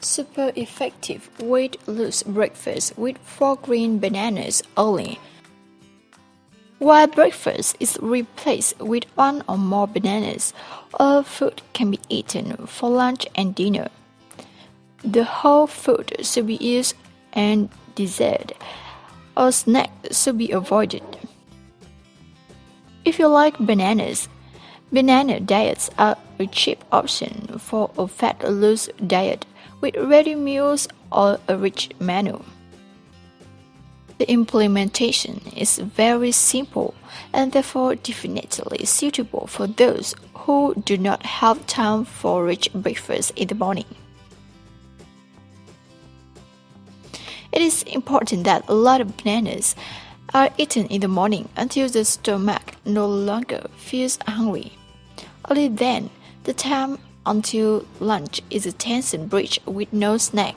Super effective weight loss breakfast with 4 green bananas only. While breakfast is replaced with 1 or more bananas, all food can be eaten for lunch and dinner. The whole food should be used and dessert or snack should be avoided. If you like bananas, banana diets are a cheap option for a fat loss diet with ready meals or a rich menu. The implementation is very simple and therefore definitely suitable for those who do not have time for rich breakfast in the morning. It is important that a lot of bananas are eaten in the morning until the stomach no longer feels hungry. Only then, the time until lunch is a tension breach with no snack.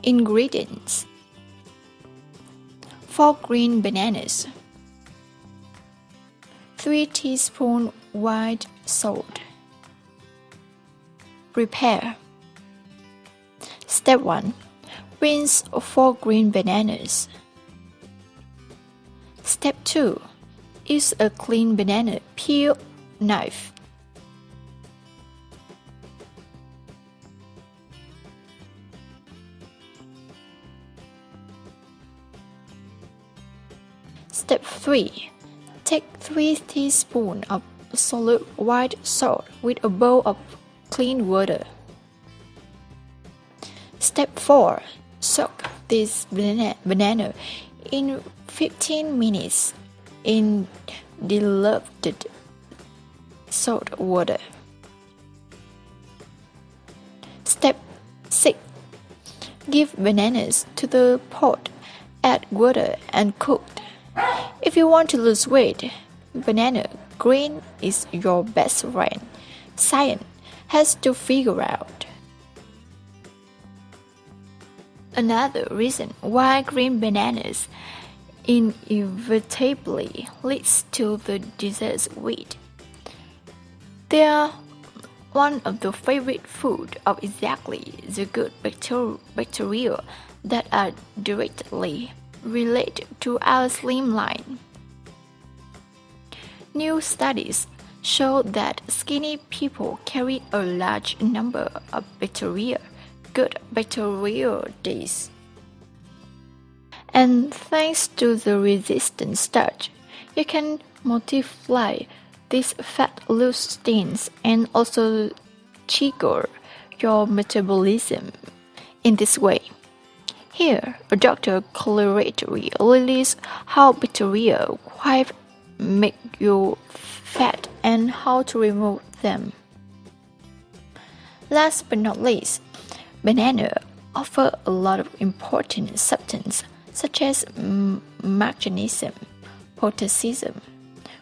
Ingredients: 4 green bananas, 3 teaspoons white salt. Prepare. Step 1. Rinse 4 green bananas. Step 2. Use a clean banana peel knife. Step 3. Take 3 teaspoons of solid white salt with a bowl of clean water. Step 4. Soak this banana in 15 minutes in diluted salt water. Step 6. Give bananas to the pot, add water and cook. If you want to lose weight, banana green is your best friend. Science has to figure out. Another reason why green bananas inevitably leads to the disease weight. They are one of the favorite food of exactly the good bacteria that are directly related to our slimline. New studies show that skinny people carry a large number of good bacteroides. And thanks to the resistant starch, you can multiply these fat loss stains and also trigger your metabolism in this way. Here, a doctor clearly lists how bacteria quite make you fat and how to remove them. Last but not least, banana offer a lot of important substances such as magnesium, potassium,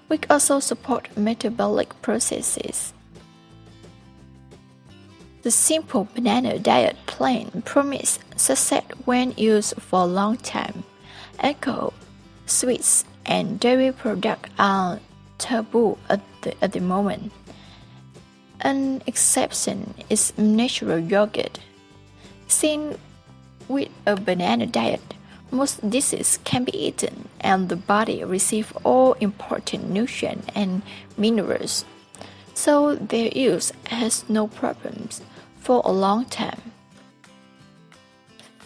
which also support metabolic processes. The simple banana diet plan promises success when used for a long time. Alcohol, sweets, and dairy products are taboo at the moment. An exception is natural yogurt. Seen with a banana diet, most dishes can be eaten and the body receives all important nutrients and minerals, so their use has no problems for a long time.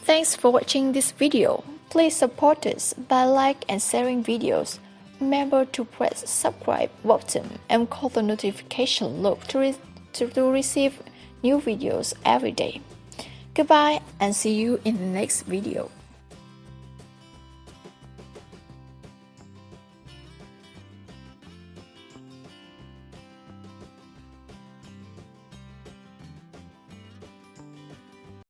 Thanks for watching this video. Please support us by like and sharing videos. Remember to press subscribe button and call the notification loop to receive new videos every day. Goodbye and see you in the next video.